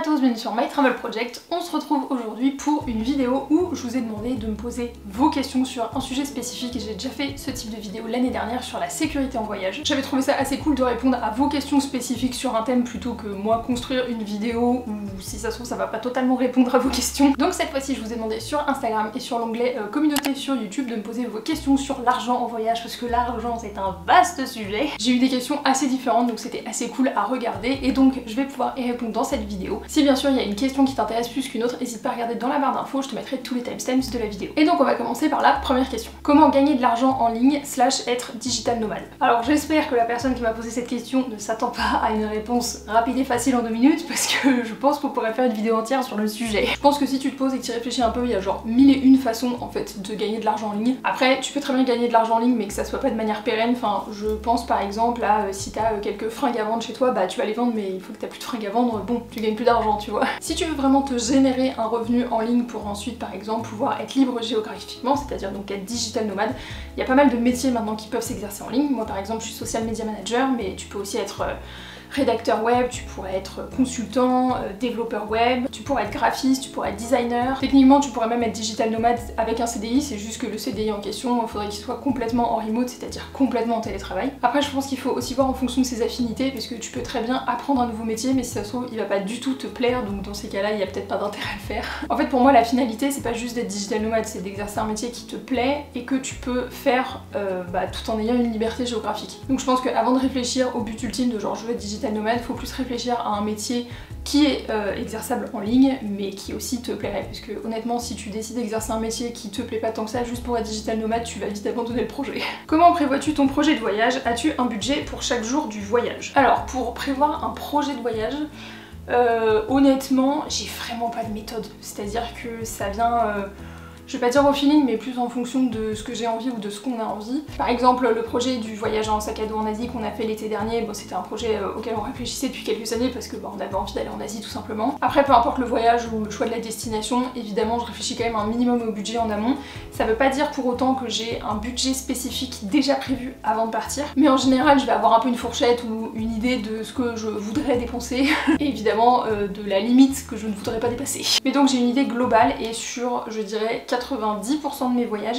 tous, bienvenue sur My Travel Project. On se retrouve aujourd'hui pour une vidéo où je vous ai demandé de me poser vos questions sur un sujet spécifique et j'ai déjà fait ce type de vidéo l'année dernière sur la sécurité en voyage. J'avais trouvé ça assez cool de répondre à vos questions spécifiques sur un thème plutôt que moi construire une vidéo où si ça se trouve ça va pas totalement répondre à vos questions. Donc cette fois-ci je vous ai demandé sur Instagram et sur l'onglet communauté sur YouTube de me poser vos questions sur l'argent en voyage parce que l'argent c'est un vaste sujet. J'ai eu des questions assez différentes donc c'était assez cool à regarder et donc je vais pouvoir y répondre dans cette vidéo. Si bien sûr il y a une question qui t'intéresse plus qu'une autre, n'hésite pas à regarder dans la barre d'infos, je te mettrai tous les timestamps de la vidéo. Et donc on va commencer par la première question. Comment gagner de l'argent en ligne / être digital nomade? Alors j'espère que la personne qui m'a posé cette question ne s'attend pas à une réponse rapide et facile en 2 minutes parce que je pense qu'on pourrait faire une vidéo entière sur le sujet. Je pense que si tu te poses et que tu réfléchis un peu, il y a genre 1001 façons en fait de gagner de l'argent en ligne. Après tu peux très bien gagner de l'argent en ligne mais que ça soit pas de manière pérenne. Enfin je pense par exemple à si t'as quelques fringues à vendre chez toi, bah tu vas les vendre mais il faut que t'as plus de fringues à vendre, bon tu gagnes plus d'argent tu vois. Si tu veux vraiment te générer un revenu en ligne pour ensuite par exemple pouvoir être libre géographiquement, c'est-à-dire donc être digital nomade, il y a pas mal de métiers maintenant qui peuvent s'exercer en ligne. Moi par exemple je suis social media manager mais tu peux aussi être rédacteur web, tu pourrais être consultant, développeur web, tu pourrais être graphiste, tu pourrais être designer. Techniquement tu pourrais même être digital nomade avec un CDI, c'est juste que le CDI en question, il faudrait qu'il soit complètement en remote, c'est-à-dire complètement en télétravail. Après je pense qu'il faut aussi voir en fonction de ses affinités, parce que tu peux très bien apprendre un nouveau métier, mais si ça se trouve il va pas du tout te plaire, donc dans ces cas-là il y a peut-être pas d'intérêt à le faire. En fait pour moi la finalité c'est pas juste d'être digital nomade, c'est d'exercer un métier qui te plaît et que tu peux faire tout en ayant une liberté géographique. Donc je pense qu'avant de réfléchir au but ultime de genre je veux être digital nomade, faut plus réfléchir à un métier qui est exerçable en ligne mais qui aussi te plairait, parce que honnêtement si tu décides d'exercer un métier qui te plaît pas tant que ça juste pour être digital nomade, tu vas vite abandonner le projet. Comment prévois-tu ton projet de voyage? As-tu un budget pour chaque jour du voyage? Alors pour prévoir un projet de voyage, honnêtement j'ai vraiment pas de méthode, c'est-à-dire que ça vient je vais pas dire au feeling, mais plus en fonction de ce que j'ai envie ou de ce qu'on a envie. Par exemple, le projet du voyage en sac à dos en Asie qu'on a fait l'été dernier, bon, c'était un projet auquel on réfléchissait depuis quelques années parce que on avait envie d'aller en Asie tout simplement. Après, peu importe le voyage ou le choix de la destination, évidemment, je réfléchis quand même un minimum au budget en amont. Ça veut pas dire pour autant que j'ai un budget spécifique déjà prévu avant de partir, mais en général, je vais avoir un peu une fourchette ou une idée de ce que je voudrais dépenser et évidemment de la limite que je ne voudrais pas dépasser. Mais donc j'ai une idée globale et sur, je dirais, 90% de mes voyages,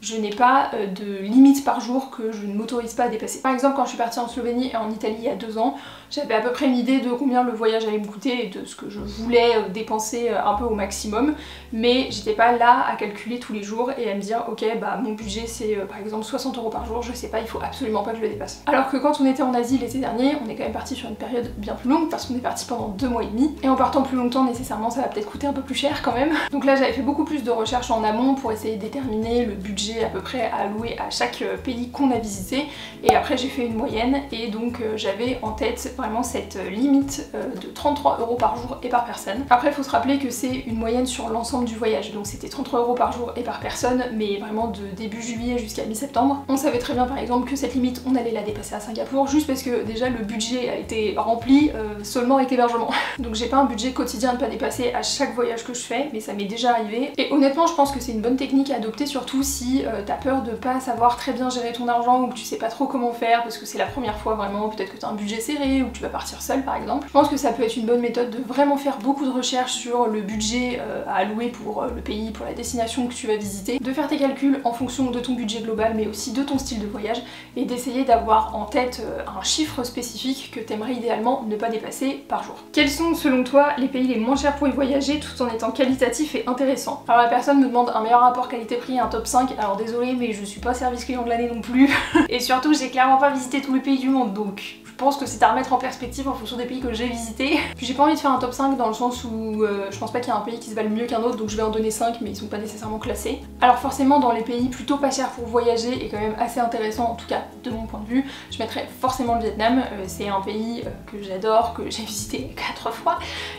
je n'ai pas de limite par jour que je ne m'autorise pas à dépasser. Par exemple, quand je suis partie en Slovénie et en Italie il y a 2 ans, j'avais à peu près une idée de combien le voyage allait me coûter et de ce que je voulais dépenser un peu au maximum, mais j'étais pas là à calculer tous les jours et à me dire ok bah mon budget c'est par exemple 60 € par jour, je sais pas, il faut absolument pas que je le dépasse. Alors que quand on était en Asie l'été dernier, on est quand même parti sur une période bien plus longue parce qu'on est parti pendant 2 mois et demi, et en partant plus longtemps nécessairement ça va peut-être coûter un peu plus cher quand même. Donc là j'avais fait beaucoup plus de recherches en amont pour essayer de déterminer le budget à peu près à allouer à chaque pays qu'on a visité, et après j'ai fait une moyenne et donc j'avais en tête vraiment cette limite de 33 € par jour et par personne. Après il faut se rappeler que c'est une moyenne sur l'ensemble du voyage, donc c'était 33 € par jour et par personne, mais vraiment de début juillet jusqu'à mi-septembre. On savait très bien par exemple que cette limite on allait la dépasser à Singapour juste parce que déjà le budget a été rempli seulement avec l'hébergement. Donc j'ai pas un budget quotidien à ne pas dépasser à chaque voyage que je fais, mais ça m'est déjà arrivé. Et honnêtement je pense que c'est une bonne technique à adopter, surtout si t'as peur de pas savoir très bien gérer ton argent ou que tu sais pas trop comment faire parce que c'est la première fois vraiment, peut-être que t'as un budget serré ou que tu vas partir seule par exemple. Je pense que ça peut être une bonne méthode de vraiment faire beaucoup de recherches sur le budget à allouer pour le pays, pour la destination que tu vas visiter, de faire tes calculs en fonction de ton budget global mais aussi de ton style de voyage et d'essayer d'avoir en tête un chiffre spécifique que t'aimerais idéalement ne pas dépasser par jour. Quels sont selon toi les pays les moins chers pour y voyager tout en étant qualitatifs et intéressants? Alors la personne me demande un meilleur rapport qualité-prix et un top 5, alors désolé mais je suis pas service client de l'année non plus et surtout j'ai clairement pas visité tous les pays du monde, donc je pense que c'est à remettre en perspective en fonction des pays que j'ai visités. Puis j'ai pas envie de faire un top 5 dans le sens où je pense pas qu'il y a un pays qui se valent mieux qu'un autre, donc je vais en donner 5 mais ils sont pas nécessairement classés. Alors forcément dans les pays plutôt pas chers pour voyager et quand même assez intéressant en tout cas de mon point de vue, je mettrais forcément le Vietnam. C'est un pays que j'adore, que j'ai visité 4 fois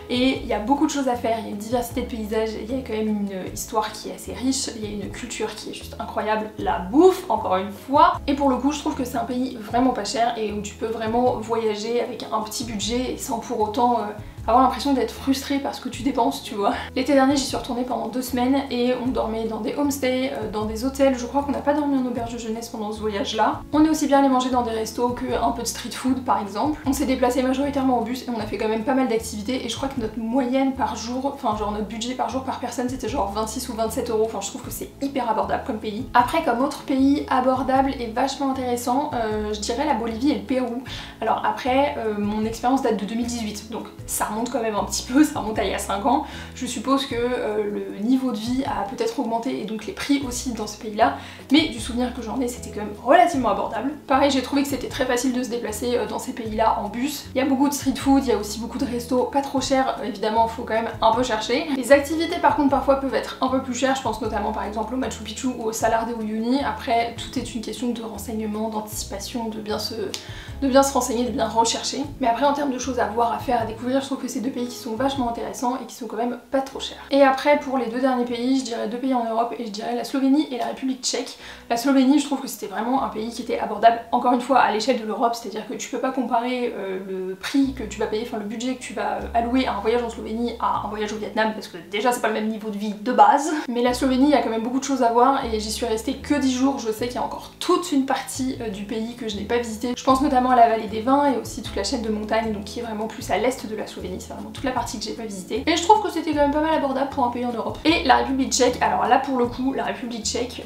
et il y a beaucoup de choses à faire, il y a une diversité de paysages, il y a quand même une histoire qui est assez riche, il y a une culture qui est juste incroyable, la bouffe encore une fois, et pour le coup je trouve que c'est un pays vraiment pas cher et où tu peux vraiment voyager avec un petit budget et sans pour autant avoir l'impression d'être frustré parce que tu dépenses, tu vois. L'été dernier j'y suis retournée pendant 2 semaines et on dormait dans des homestays, dans des hôtels. Je crois qu'on n'a pas dormi en auberge de jeunesse pendant ce voyage là. On est aussi bien allé manger dans des restos qu'un peu de street food par exemple. On s'est déplacé majoritairement en bus et on a fait quand même pas mal d'activités et je crois que notre moyenne par jour, enfin genre notre budget par jour par personne c'était genre 26 ou 27 €. Enfin je trouve que c'est hyper abordable comme pays. Après comme autre pays abordable et vachement intéressant, je dirais la Bolivie et le Pérou. Alors après mon expérience date de 2018 donc ça remonte quand même un petit peu, ça remonte à il y a 5 ans. Je suppose que le niveau de vie a peut-être augmenté et donc les prix aussi dans ce pays là, mais du souvenir que j'en ai c'était quand même relativement abordable. Pareil j'ai trouvé que c'était très facile de se déplacer dans ces pays là en bus. Il y a beaucoup de street food, il y a aussi beaucoup de restos pas trop chers, évidemment faut quand même un peu chercher. Les activités par contre parfois peuvent être un peu plus chères, je pense notamment par exemple au Machu Picchu ou au Salar de Uyuni. Après tout est une question de renseignement, d'anticipation, de bien se renseigner, de bien rechercher. Mais après en termes de choses à voir, à faire, à découvrir, je trouve que c'est 2 pays qui sont vachement intéressants et qui sont quand même pas trop chers. Et après pour les 2 derniers pays, je dirais 2 pays en Europe et je dirais la Slovénie et la République tchèque. La Slovénie je trouve que c'était vraiment un pays qui était abordable, encore une fois à l'échelle de l'Europe, c'est-à-dire que tu peux pas comparer le prix que tu vas payer, enfin le budget que tu vas allouer à un voyage en Slovénie à un voyage au Vietnam parce que déjà c'est pas le même niveau de vie de base. Mais la Slovénie il y a quand même beaucoup de choses à voir et j'y suis restée que 10 jours, je sais qu'il y a encore toute une partie du pays que je n'ai pas visité. Je pense notamment à la vallée des vins et aussi toute la chaîne de montagne donc qui est vraiment plus à l'est de la Slovénie, c'est vraiment toute la partie que j'ai pas visitée. Et je trouve que c'était quand même pas mal abordable pour un pays en Europe. Et la République tchèque, alors là pour le coup, la République tchèque,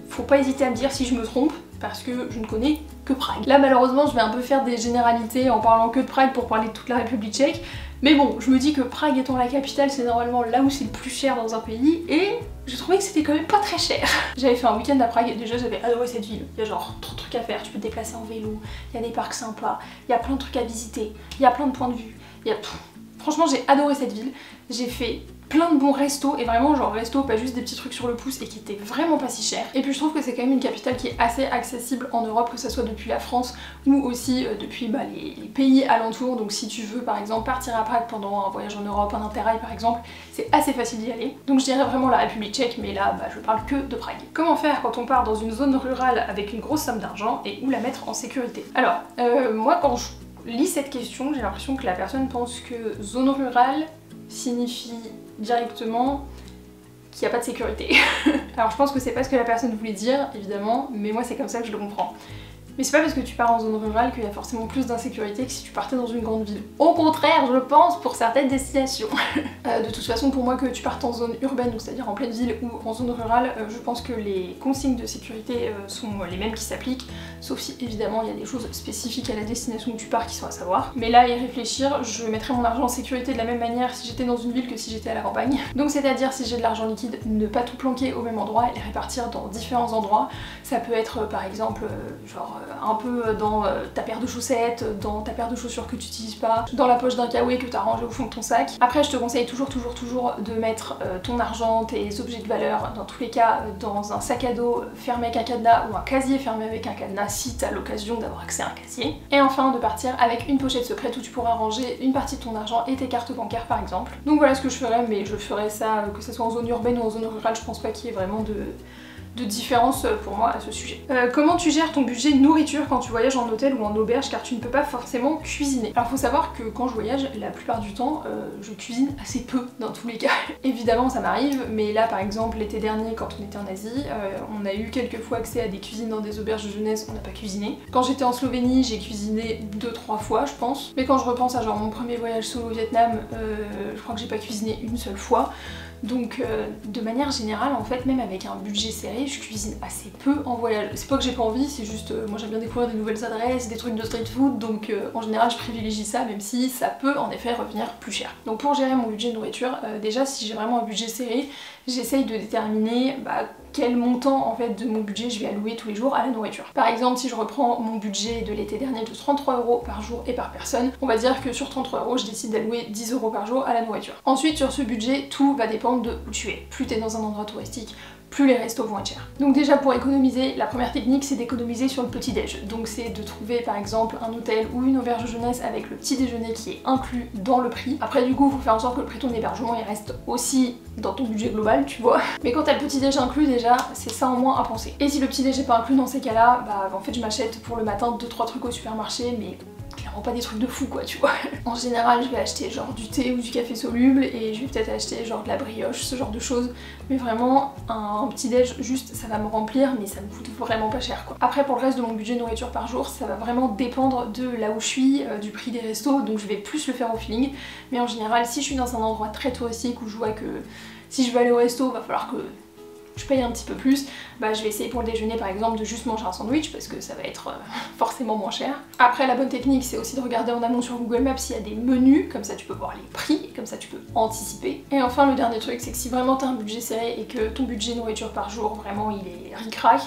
faut pas hésiter à me dire si je me trompe, parce que je ne connais que Prague. Là malheureusement je vais un peu faire des généralités en parlant que de Prague pour parler de toute la République tchèque, mais bon, je me dis que Prague étant la capitale, c'est normalement là où c'est le plus cher dans un pays, et j'ai trouvé que c'était quand même pas très cher. J'avais fait un week-end à Prague et déjà j'avais adoré cette ville. Il y a genre trop de trucs à faire, tu peux te déplacer en vélo, il y a des parcs sympas, il y a plein de trucs à visiter, il y a plein de points de vue, il y a... Franchement j'ai adoré cette ville, j'ai fait plein de bons restos et vraiment genre restos pas juste des petits trucs sur le pouce et qui étaient vraiment pas si chers. Et puis je trouve que c'est quand même une capitale qui est assez accessible en Europe, que ça soit depuis la France ou aussi depuis les pays alentours. Donc si tu veux par exemple partir à Prague pendant un voyage en Europe, un interrail par exemple, c'est assez facile d'y aller. Donc je dirais vraiment la République tchèque, mais là je parle que de Prague. Comment faire quand on part dans une zone rurale avec une grosse somme d'argent et où la mettre en sécurité? Alors moi quand je lis cette question, j'ai l'impression que la personne pense que zone rurale signifie directement qu'il n'y a pas de sécurité. Alors je pense que c'est pas ce que la personne voulait dire, évidemment, mais moi c'est comme ça que je le comprends. Mais c'est pas parce que tu pars en zone rurale qu'il y a forcément plus d'insécurité que si tu partais dans une grande ville. Au contraire, je pense, pour certaines destinations. De toute façon, pour moi, que tu partes en zone urbaine, donc c'est-à-dire en pleine ville ou en zone rurale, je pense que les consignes de sécurité sont les mêmes qui s'appliquent, sauf si évidemment il y a des choses spécifiques à la destination où tu pars qui sont à savoir. Mais là, à y réfléchir, je mettrais mon argent en sécurité de la même manière si j'étais dans une ville que si j'étais à la campagne. Donc c'est-à-dire si j'ai de l'argent liquide, ne pas tout planquer au même endroit et les répartir dans différents endroits. Ça peut être par exemple genre un peu dans ta paire de chaussettes, dans ta paire de chaussures que tu n'utilises pas, dans la poche d'un kawaii que tu as rangé au fond de ton sac. Après je te conseille toujours de mettre ton argent, tes objets de valeur, dans tous les cas dans un sac à dos fermé avec un cadenas ou un casier fermé avec un cadenas si tu as l'occasion d'avoir accès à un casier. Et enfin de partir avec une pochette secrète où tu pourras ranger une partie de ton argent et tes cartes bancaires par exemple. Donc voilà ce que je ferais, mais je ferais ça que ce soit en zone urbaine ou en zone rurale, je pense pas qu'il y ait vraiment de différence pour moi à ce sujet. Comment tu gères ton budget nourriture quand tu voyages en hôtel ou en auberge, car tu ne peux pas forcément cuisiner? Alors faut savoir que quand je voyage, la plupart du temps, je cuisine assez peu dans tous les cas. Évidemment ça m'arrive, mais là par exemple l'été dernier quand on était en Asie, on a eu quelques fois accès à des cuisines dans des auberges de jeunesse, on n'a pas cuisiné. Quand j'étais en Slovénie, j'ai cuisiné 2-3 fois je pense, mais quand je repense à genre mon premier voyage solo au Vietnam, je crois que j'ai pas cuisiné une seule fois. Donc de manière générale en fait, même avec un budget serré, je cuisine assez peu en voyage. C'est pas que j'ai pas envie, c'est juste moi j'aime bien découvrir des nouvelles adresses, des trucs de street food, donc en général je privilégie ça, même si ça peut en effet revenir plus cher. Donc pour gérer mon budget de nourriture, déjà si j'ai vraiment un budget serré, j'essaye de déterminer quel montant en fait de mon budget je vais allouer tous les jours à la nourriture. Par exemple, si je reprends mon budget de l'été dernier de 33 € par jour et par personne, on va dire que sur 33 € je décide d'allouer 10 € par jour à la nourriture. Ensuite sur ce budget, tout va dépendre de où tu es. Plus t'es dans un endroit touristique, plus les restos vont être chers. Donc déjà pour économiser, la première technique c'est d'économiser sur le petit déj. Donc c'est de trouver par exemple un hôtel ou une auberge de jeunesse avec le petit déjeuner qui est inclus dans le prix. Après du coup il faut faire en sorte que le prix de ton hébergement il reste aussi dans ton budget global, tu vois. Mais quand t'as le petit déj inclus déjà, c'est ça en moins à penser. Et si le petit déj n'est pas inclus dans ces cas-là, en fait je m'achète pour le matin 2-3 trucs au supermarché, mais clairement pas des trucs de fou quoi, tu vois. En général je vais acheter genre du thé ou du café soluble et je vais peut-être acheter genre de la brioche, ce genre de choses. Mais vraiment un petit déj juste ça va me remplir mais ça me coûte vraiment pas cher quoi. Après pour le reste de mon budget nourriture par jour ça va vraiment dépendre de là où je suis, du prix des restos, donc je vais plus le faire au feeling. Mais en général si je suis dans un endroit très touristique où je vois que si je veux aller au resto va falloir que je paye un petit peu plus, bah je vais essayer pour le déjeuner par exemple de juste manger un sandwich parce que ça va être forcément moins cher. Après la bonne technique c'est aussi de regarder en amont sur Google Maps s'il y a des menus, comme ça tu peux voir les prix, comme ça tu peux anticiper. Et enfin le dernier truc c'est que si vraiment t'as un budget serré et que ton budget nourriture par jour vraiment il est ric-rac,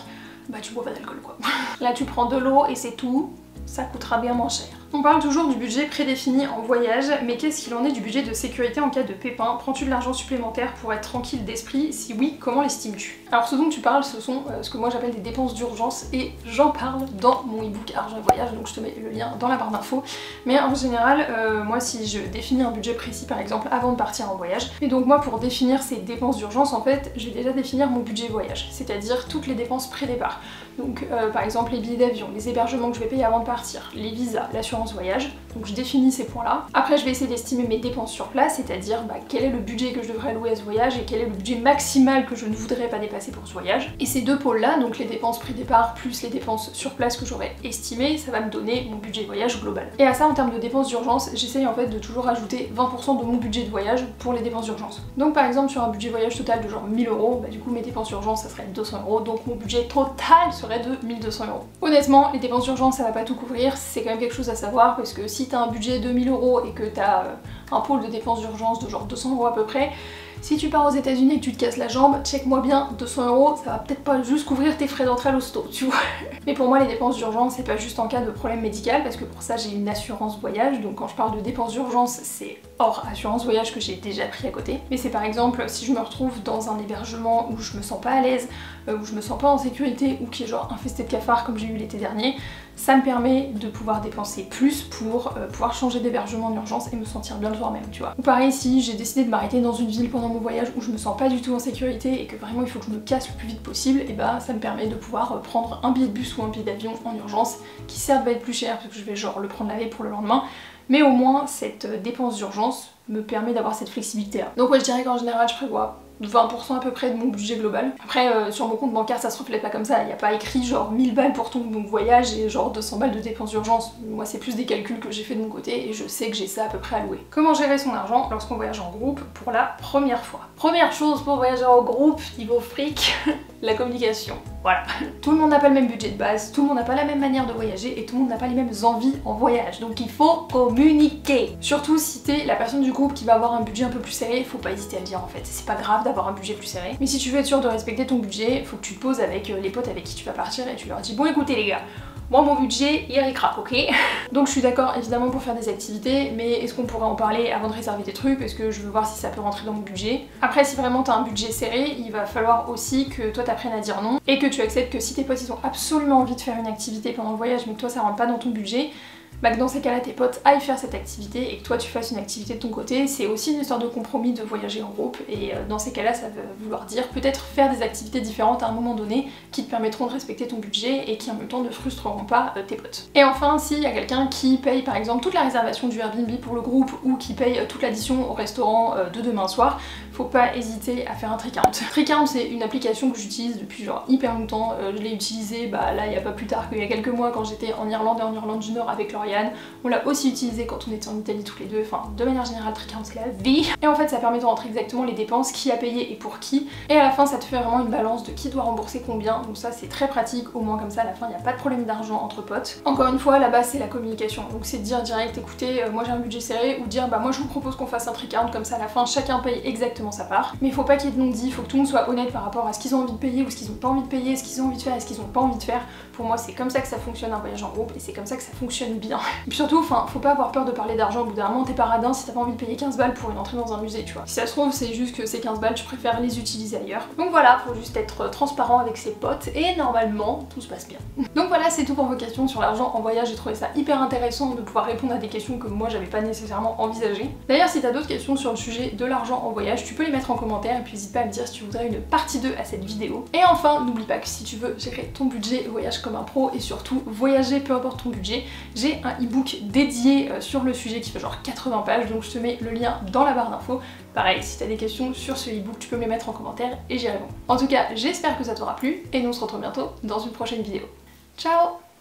bah tu bois pas d'alcool quoi. Là tu prends de l'eau et c'est tout, ça coûtera bien moins cher. On parle toujours du budget prédéfini en voyage, mais qu'est-ce qu'il en est du budget de sécurité en cas de pépin? Prends-tu de l'argent supplémentaire pour être tranquille d'esprit? Si oui, comment l'estimes-tu? Alors ce dont tu parles, ce sont ce que moi j'appelle des dépenses d'urgence et j'en parle dans mon ebook Argent et Voyage, donc je te mets le lien dans la barre d'infos. Mais en général, moi si je définis un budget précis par exemple avant de partir en voyage, et donc moi pour définir ces dépenses d'urgence en fait, je vais déjà définir mon budget voyage, c'est-à-dire toutes les dépenses pré-départ. Donc par exemple les billets d'avion, les hébergements que je vais payer avant de partir, les visas, l'assurance voyage, donc je définis ces points-là. Après je vais essayer d'estimer mes dépenses sur place, c'est-à-dire quel est le budget que je devrais allouer à ce voyage et quel est le budget maximal que je ne voudrais pas dépasser pour ce voyage. Et ces deux pôles-là, donc les dépenses pré-départ plus les dépenses sur place que j'aurais estimées, ça va me donner mon budget voyage global. Et à ça en termes de dépenses d'urgence, j'essaye en fait de toujours ajouter 20% de mon budget de voyage pour les dépenses d'urgence. Donc par exemple sur un budget voyage total de genre 1000 €, bah du coup mes dépenses d'urgence ça serait 200 €, donc mon budget total serait de 1200 €. Honnêtement, les dépenses d'urgence ça va pas tout couvrir, c'est quand même quelque chose à savoir parce que si t'as un budget de 1000 € et que t'as un pôle de dépenses d'urgence de genre 200 € à peu près, si tu pars aux États-Unis et que tu te casses la jambe, check-moi bien, 200 €, ça va peut-être pas juste couvrir tes frais d'entrée à l'hosto, tu vois. Mais pour moi, les dépenses d'urgence, c'est pas juste en cas de problème médical, parce que pour ça, j'ai une assurance voyage. Donc quand je parle de dépenses d'urgence, c'est hors assurance voyage que j'ai déjà pris à côté. Mais c'est par exemple, si je me retrouve dans un hébergement où je me sens pas à l'aise, où je me sens pas en sécurité, ou qui est genre infesté de cafards comme j'ai eu l'été dernier, ça me permet de pouvoir dépenser plus pour pouvoir changer d'hébergement en urgence et me sentir bien le soir même, tu vois. Ou pareil, si j'ai décidé de m'arrêter dans une ville pendant mon voyage où je me sens pas du tout en sécurité et que vraiment il faut que je me casse le plus vite possible, et bah ça me permet de pouvoir prendre un billet de bus ou un billet d'avion en urgence, qui certes va être plus cher parce que je vais genre le prendre la veille pour le lendemain, mais au moins cette dépense d'urgence me permet d'avoir cette flexibilité là. Donc ouais, je dirais qu'en général je prévois 20% à peu près de mon budget global. Après sur mon compte bancaire ça se reflète pas comme ça, il n'y a pas écrit genre 1000 balles pour ton voyage et genre 200 balles de dépenses d'urgence. Moi c'est plus des calculs que j'ai fait de mon côté et je sais que j'ai ça à peu près alloué. Comment gérer son argent lorsqu'on voyage en groupe pour la première fois? Première chose pour voyager en groupe, niveau fric, la communication. Voilà. Tout le monde n'a pas le même budget de base, tout le monde n'a pas la même manière de voyager et tout le monde n'a pas les mêmes envies en voyage. Donc il faut communiquer. Surtout si t'es la personne du groupe qui va avoir un budget un peu plus serré, faut pas hésiter à le dire en fait. C'est pas grave d'avoir un budget plus serré. Mais si tu veux être sûr de respecter ton budget, faut que tu te poses avec les potes avec qui tu vas partir et tu leur dis bon écoutez les gars, moi mon budget il ricrac, ok? Donc je suis d'accord évidemment pour faire des activités, mais est-ce qu'on pourrait en parler avant de réserver des trucs? Parce que je veux voir si ça peut rentrer dans mon budget. Après si vraiment t'as un budget serré, il va falloir aussi que toi t'apprennes à dire non et que tu acceptes que si tes potes ils ont absolument envie de faire une activité pendant le voyage mais que toi ça rentre pas dans ton budget, bah que dans ces cas-là tes potes aillent faire cette activité et que toi tu fasses une activité de ton côté. C'est aussi une histoire de compromis de voyager en groupe et dans ces cas-là ça veut vouloir dire peut-être faire des activités différentes à un moment donné qui te permettront de respecter ton budget et qui en même temps ne frustreront pas tes potes. Et enfin s'il y a quelqu'un qui paye par exemple toute la réservation du Airbnb pour le groupe ou qui paye toute l'addition au restaurant de demain soir, faut pas hésiter à faire un Tricount. Tricount c'est une application que j'utilise depuis genre hyper longtemps, je l'ai utilisée là il y a pas plus tard qu'il y a quelques mois quand j'étais en Irlande et en Irlande du Nord avec Lauriane. On l'a aussi utilisé quand on était en Italie toutes les deux, enfin de manière générale Tricount c'est la vie. Et en fait ça permet de rentrer exactement les dépenses, qui a payé et pour qui, et à la fin ça te fait vraiment une balance de qui doit rembourser combien, donc ça c'est très pratique, au moins comme ça à la fin il n'y a pas de problème d'argent entre potes. Encore une fois la base c'est la communication, donc c'est de dire direct écoutez moi j'ai un budget serré, ou dire bah moi je vous propose qu'on fasse un Tricount, comme ça à la fin chacun paye exactement sa part. Mais il faut pas qu'il y ait de non-dit, il faut que tout le monde soit honnête par rapport à ce qu'ils ont envie de payer ou ce qu'ils ont pas envie de payer, ce qu'ils ont envie de faire et ce qu'ils ont pas envie de faire. Pour moi c'est comme ça que ça fonctionne un voyage en groupe et c'est comme ça que ça fonctionne bien. Et puis surtout, enfin, faut pas avoir peur de parler d'argent, au bout d'un moment t'es pas radin si t'as pas envie de payer 15 balles pour une entrée dans un musée, tu vois. Si ça se trouve c'est juste que ces 15 balles tu préfères les utiliser ailleurs. Donc voilà, faut juste être transparent avec ses potes et normalement tout se passe bien. Donc voilà, c'est tout pour vos questions sur l'argent en voyage. J'ai trouvé ça hyper intéressant de pouvoir répondre à des questions que moi j'avais pas nécessairement envisagées. D'ailleurs si t'as d'autres questions sur le sujet de l'argent en voyage, tu tu peux les mettre en commentaire et puis n'hésite pas à me dire si tu voudrais une partie 2 à cette vidéo. Et enfin, n'oublie pas que si tu veux gérer ton budget voyage comme un pro et surtout voyager peu importe ton budget, j'ai un e-book dédié sur le sujet qui fait genre 80 pages, donc je te mets le lien dans la barre d'infos. Pareil, si t'as des questions sur ce e-book, tu peux me les mettre en commentaire et j'y réponds. En tout cas, j'espère que ça t'aura plu et nous on se retrouve bientôt dans une prochaine vidéo. Ciao!